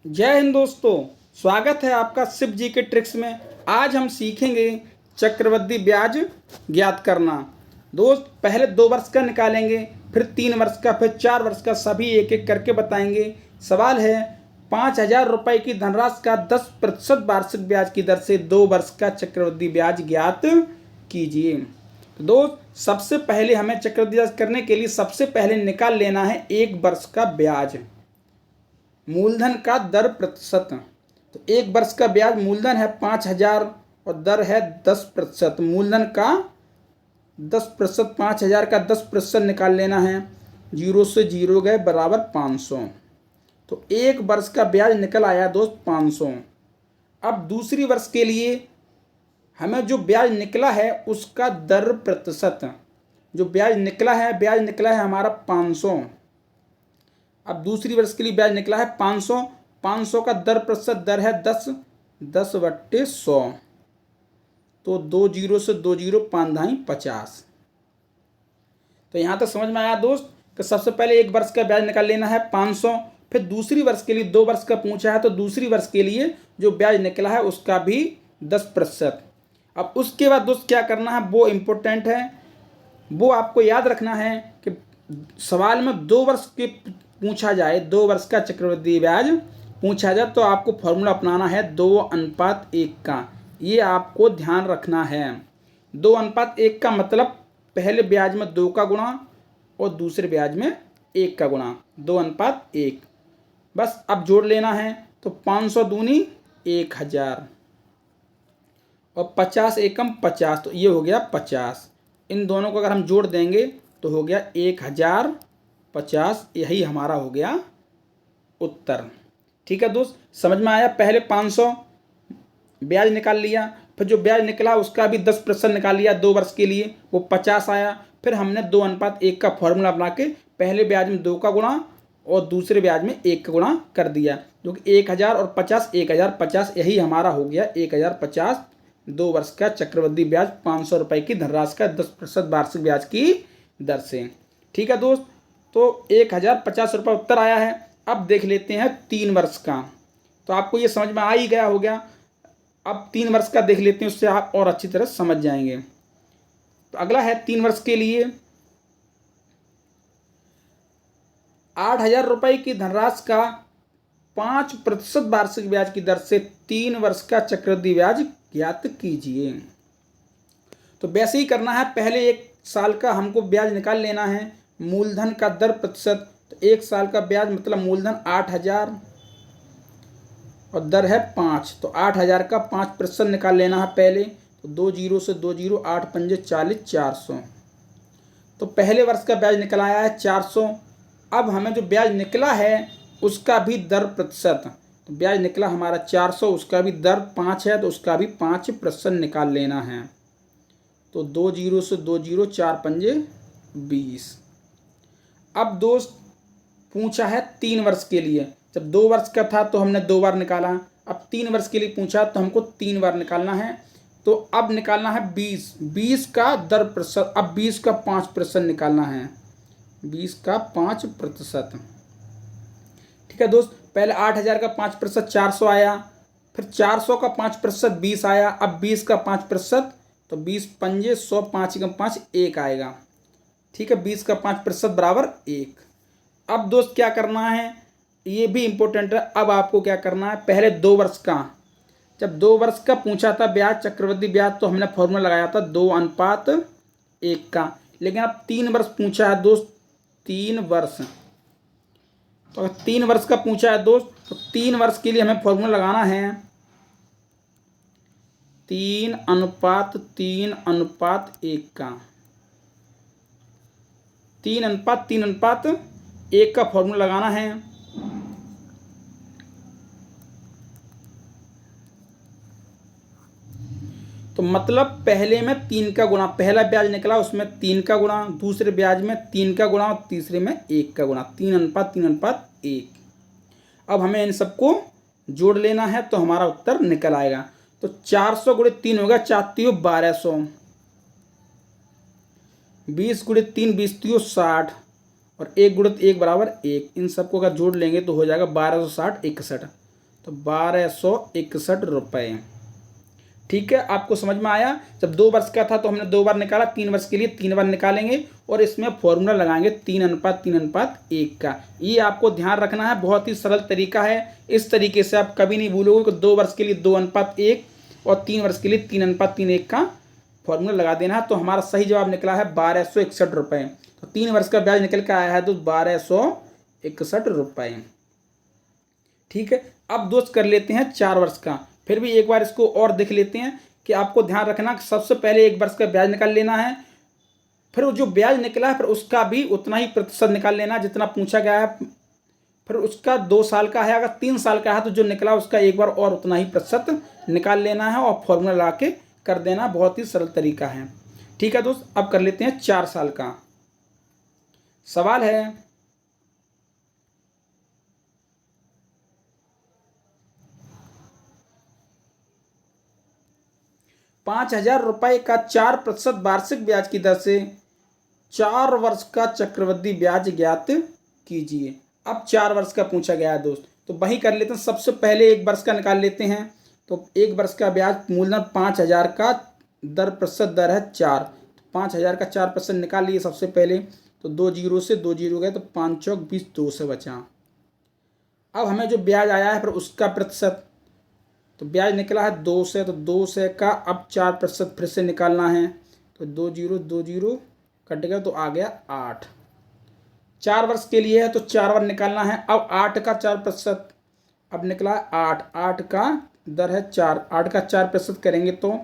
जय हिंद दोस्तों, स्वागत है आपका शिव जी के ट्रिक्स में। आज हम सीखेंगे चक्रवृद्धि ब्याज ज्ञात करना। दोस्त, पहले 2 वर्ष का निकालेंगे, फिर 3 वर्ष का, फिर 4 वर्ष का, सभी एक एक करके बताएंगे। सवाल है 5,000 रुपये की धनराशि का 10% वार्षिक ब्याज की दर से 2 वर्ष का चक्रवृद्धि ब्याज ज्ञात कीजिए। तो दोस्त, सबसे पहले हमें चक्रवृद्धि ब्याज करने के लिए सबसे पहले निकाल लेना है 1 वर्ष का ब्याज, मूलधन का दर प्रतिशत। तो 1 वर्ष का ब्याज मूलधन है 5,000 और दर है 10%। मूलधन का 10%, 5,000 का 10% निकाल लेना है। 0 से 0 गए बराबर 500। तो 1 वर्ष का ब्याज निकल आया दोस्त 500। अब दूसरी वर्ष के लिए हमें जो ब्याज निकला है उसका दर प्रतिशत, जो ब्याज निकला है हमारा 500। अब दूसरी वर्ष के लिए ब्याज निकला है 500। 500 का दर प्रतिशत दर है 10/100। तो 2 0 से 2 0 5 धाई 50। तो यहाँ तक समझ में आया दोस्त कि सबसे पहले 1 वर्ष का ब्याज निकाल लेना है 500। फिर दूसरी वर्ष के लिए 2 वर्ष का पूछा है तो दूसरी वर्ष के लिए जो ब्याज निकला है उसका भी 10%। अब उसके बाद दोस्त क्या करना है वो इम्पोर्टेंट है, वो आपको याद रखना है कि सवाल में 2 वर्ष के पूछा जाए, 2 वर्ष का चक्रवृद्धि ब्याज पूछा जाए तो आपको फॉर्मूला अपनाना है 2:1 का। ये आपको ध्यान रखना है। 2:1 का मतलब पहले ब्याज में 2 का गुणा और दूसरे ब्याज में 1 का गुणा, 2:1। बस अब जोड़ लेना है। तो 500 दूनी 1,000 और 50 एकम 50, तो ये हो गया 50। इन दोनों को अगर हम जोड़ देंगे तो हो गया 1,050। यही हमारा हो गया उत्तर। ठीक है दोस्त, समझ में आया। पहले 500 ब्याज निकाल लिया, फिर जो ब्याज निकला उसका भी 10% निकाल लिया 2 वर्ष के लिए, वो 50 आया। फिर हमने 2:1 का फॉर्मूला बना के पहले ब्याज में 2 का गुणा और दूसरे ब्याज में 1 का गुणा कर दिया, जो कि 1,000 और 50, 1,050। यही हमारा हो गया 1,050। 2 वर्ष का चक्रवृद्धि ब्याज 500 रुपये की धनराशि का 10% वार्षिक ब्याज की दर से। ठीक है दोस्त, तो 1,050 रुपये उत्तर आया है। अब देख लेते हैं 3 वर्ष का। तो आपको ये समझ में आ ही गया हो गया। अब 3 वर्ष का देख लेते हैं, उससे आप और अच्छी तरह समझ जाएंगे। तो अगला है 3 वर्ष के लिए 8,000 रुपये की धनराशि का 5% वार्षिक ब्याज की दर से 3 वर्ष का चक्रवृद्धि ब्याज ज्ञात कीजिए। तो वैसे ही करना है। पहले 1 साल का हमको ब्याज निकाल लेना है, मूलधन का दर प्रतिशत। तो 1 साल का ब्याज मतलब मूलधन 8,000 और दर है 5। तो 8,000 का 5% निकाल लेना है पहले। तो 2 0 से 2 0 8 5 40, 400। तो पहले वर्ष का ब्याज निकल आया है 400। अब हमें जो ब्याज निकला है उसका भी दर प्रतिशत, तो ब्याज निकला हमारा 400, उसका भी दर 5 है तो उसका भी 5% निकाल लेना है। तो 2 0 से 2 0 4 5 20। अब दोस्त पूछा है 3 वर्ष के लिए। जब 2 वर्ष का था तो हमने 2 बार निकाला। अब 3 वर्ष के लिए पूछा तो हमको 3 बार निकालना है। तो अब निकालना है 20 का दर प्रतिशत। अब 20 का 5% निकालना है, 20 का 5%। ठीक है दोस्त, पहले 8,000 का 5% 400 आया, फिर 400 का 5% 20 आया। अब 20 का 5%, तो 20 पंजे 100, 5 एकम 5, 1 आएगा। ठीक है, 20 का 5% बराबर 1। अब दोस्त क्या करना है, ये भी इम्पोर्टेंट है। अब आपको क्या करना है, पहले 2 वर्ष का, जब 2 वर्ष का पूछा था ब्याज, चक्रवृद्धि ब्याज, तो हमने फॉर्मूला लगाया था 2:1 का। लेकिन अब 3 वर्ष पूछा है दोस्त, 3 वर्ष। तो अगर 3 वर्ष का पूछा है दोस्त तो 3 वर्ष के लिए हमें फॉर्मूला लगाना है 3:3:1 का। 3:3:1 का फॉर्मूला लगाना है। तो मतलब पहले में 3 का गुणा, पहला ब्याज निकला उसमें 3 का गुणा, दूसरे ब्याज में 3 का गुणा और तीसरे में 1 का गुणा। 3:3:1। अब हमें इन सबको जोड़ लेना है तो हमारा उत्तर निकल आएगा। तो 400 × 3 होगा 4×3 1200, 20 × 3 20 60 और 1 × 1 बराबर 1। इन सबको अगर जोड़ लेंगे तो हो जाएगा 1260 61। तो 1261 रुपये। ठीक है, आपको समझ में आया। जब 2 वर्ष का था तो हमने 2 बार निकाला, 3 वर्ष के लिए 3 बार निकालेंगे और इसमें फॉर्मूला लगाएंगे 3:3:1 का। ये आपको ध्यान रखना है, बहुत ही सरल तरीका है। इस तरीके से आप कभी नहीं भूलोगे कि 2 वर्ष के लिए 2:1 और 3 वर्ष के लिए 3:3:1 का फॉर्मूला लगा देना है। तो हमारा सही जवाब निकला है 1261 रुपये। तो 3 वर्ष का ब्याज निकल कर आया है तो 1261 रुपये। ठीक है, अब दोस्त कर लेते हैं 4 वर्ष का। फिर भी एक बार इसको और देख लेते हैं कि आपको ध्यान रखना कि सबसे पहले 1 वर्ष का ब्याज निकाल लेना है, फिर जो ब्याज निकला है फिर उसका भी उतना ही प्रतिशत निकाल लेना जितना पूछा गया है। फिर उसका 2 साल का है, अगर 3 साल का है तो जो निकला उसका एक बार और उतना ही प्रतिशत निकाल लेना है और फॉर्मूला ला के कर देना। बहुत ही सरल तरीका है। ठीक है दोस्त, अब कर लेते हैं 4 साल का। सवाल है, ₹5000 का 4% वार्षिक ब्याज की दर से 4 वर्ष का चक्रवृद्धि ब्याज ज्ञात कीजिए। अब 4 वर्ष का पूछा गया है दोस्त, तो वही कर लेते हैं। सबसे पहले 1 वर्ष का निकाल लेते हैं। तो 1 वर्ष का ब्याज मूलधन 5000 का प्रतिशत दर है 4। 5000 का 4% निकाल लिए सबसे पहले। तो 2 जीरो से 2 जीरो गए तो 5 चौक 20, 2 से बचा। अब हमें जो ब्याज आया है फिर उसका प्रतिशत, तो ब्याज निकला है 2 से, तो 2 से का अब 4% फिर से निकालना है। तो 2 जीरो कट गया तो आ गया 8। 4 वर्ष के लिए है तो 4 बार निकालना है। अब 8 का 4%, अब निकला है 8। 8 का दर है 4, 8 का 4% करेंगे तो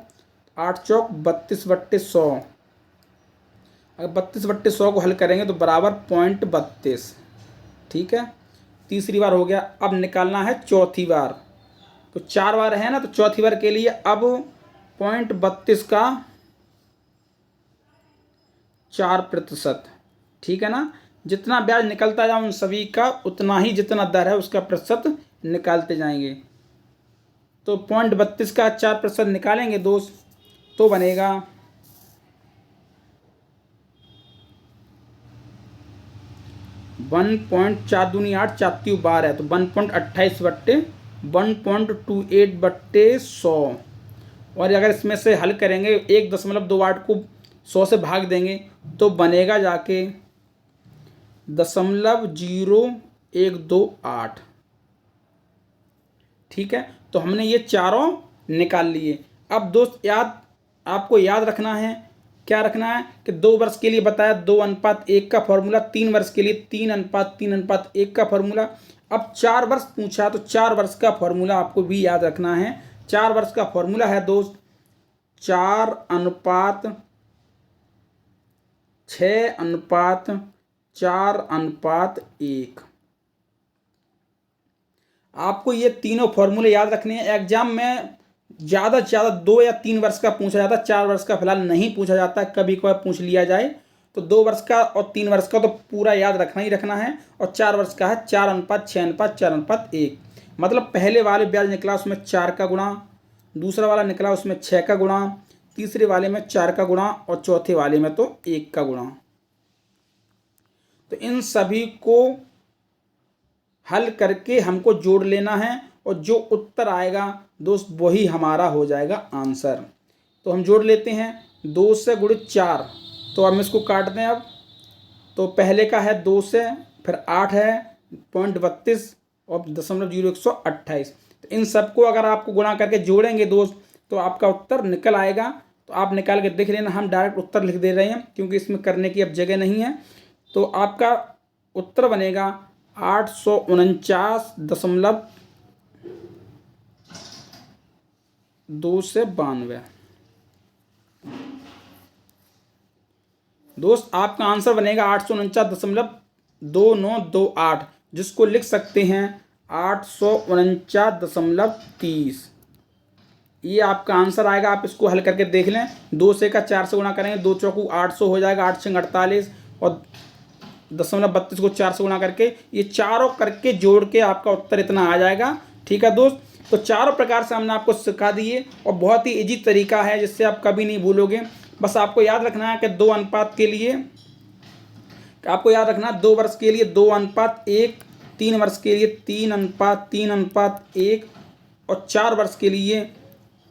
8 चौक 32/100। अगर 32/100 को हल करेंगे तो बराबर 0.32। ठीक है, तीसरी बार हो गया। अब निकालना है चौथी बार। तो 4 बार है ना, तो चौथी बार के लिए अब 0.32 का 4%। ठीक है ना, जितना ब्याज निकलता जाए उन सभी का उतना ही जितना दर है उसका प्रतिशत निकालते जाएंगे। तो 0.32 का 4% निकालेंगे दोस्त तो बनेगा 1.4 दूनी 8, 4 त्रिक 12 है तो 1.28/1.28/100। और अगर इसमें से हल करेंगे 1.28 को 100 से भाग देंगे तो बनेगा जाके 0.0128। ठीक है, तो हमने ये चारों निकाल लिए। अब दोस्त आपको याद रखना है, क्या रखना है कि 2 वर्ष के लिए बताया 2:1 का फॉर्मूला, 3 वर्ष के लिए 3:3:1 का फॉर्मूला। अब 4 वर्ष पूछा तो 4 वर्ष का फॉर्मूला आपको भी याद रखना है। 4 वर्ष का फॉर्मूला है दोस्त 4:6:4:1। आपको ये तीनों फॉर्मूले याद रखने हैं। एग्जाम में ज़्यादा से ज़्यादा 2 या 3 वर्ष का पूछा जाता है, 4 वर्ष का फिलहाल नहीं पूछा जाता है, कभी कभार पूछ लिया जाए। तो 2 वर्ष का और 3 वर्ष का तो पूरा याद रखना ही रखना है। और 4 वर्ष का है 4:6:4:1। मतलब पहले वाले ब्याज निकला उसमें 4 का गुणा, दूसरा वाला निकला उसमें 6 का गुणा, तीसरे वाले में 4 का गुणा और चौथे वाले में तो 1 का गुणा। तो इन सभी को हल करके हमको जोड़ लेना है और जो उत्तर आएगा दोस्त वही हमारा हो जाएगा आंसर। तो हम जोड़ लेते हैं 2 से गुणित 4। तो हम इसको काटते हैं। अब तो पहले का है 2 से, फिर 8 है 0.32 और 0.0128। तो इन सबको अगर आपको गुणा करके जोड़ेंगे दोस्त तो आपका उत्तर निकल आएगा। तो आप निकाल के देख लेना, हम डायरेक्ट उत्तर लिख दे रहे हैं क्योंकि इसमें करने की अब जगह नहीं है। तो आपका उत्तर बनेगा 849.292। दोस्त आपका आंसर बनेगा 849.2928, जिसको लिख सकते हैं 849.30। ये आपका आंसर आएगा। आप इसको हल करके देख लें। 2 से का 4 से गुणा करेंगे, 2 चौकू 800 हो जाएगा, 8 छंग 48 और 0.32 को 4 से गुणा करके ये चारों करके जोड़ के आपका उत्तर इतना आ जाएगा। ठीक है दोस्त, तो चारों प्रकार से हमने आपको सिखा दिए और बहुत ही इजी तरीका है जिससे आप कभी नहीं भूलोगे। बस आपको याद रखना है कि 2 अनुपात के लिए आपको याद रखना 2 वर्ष के लिए 2:1 3 वर्ष के लिए 3:3:1 और 4 वर्ष के लिए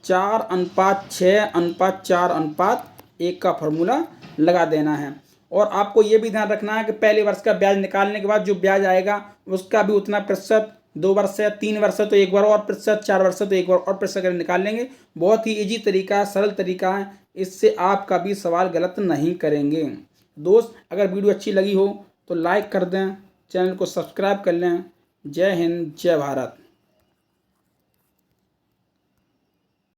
4:6:4:1 का फॉर्मूला लगा देना है। और आपको ये भी ध्यान रखना है कि पहले वर्ष का ब्याज निकालने के बाद जो ब्याज आएगा उसका भी उतना प्रतिशत, 2 वर्ष है, 3 वर्ष है तो एक बार और प्रतिशत, 4 वर्ष है तो एक बार और प्रतिशत कर निकाल लेंगे। बहुत ही ईजी तरीका है, सरल तरीका है, इससे आप कभी सवाल गलत नहीं करेंगे। दोस्त, अगर वीडियो अच्छी लगी हो तो लाइक कर दें, चैनल को सब्सक्राइब कर लें। जय हिंद, जय भारत।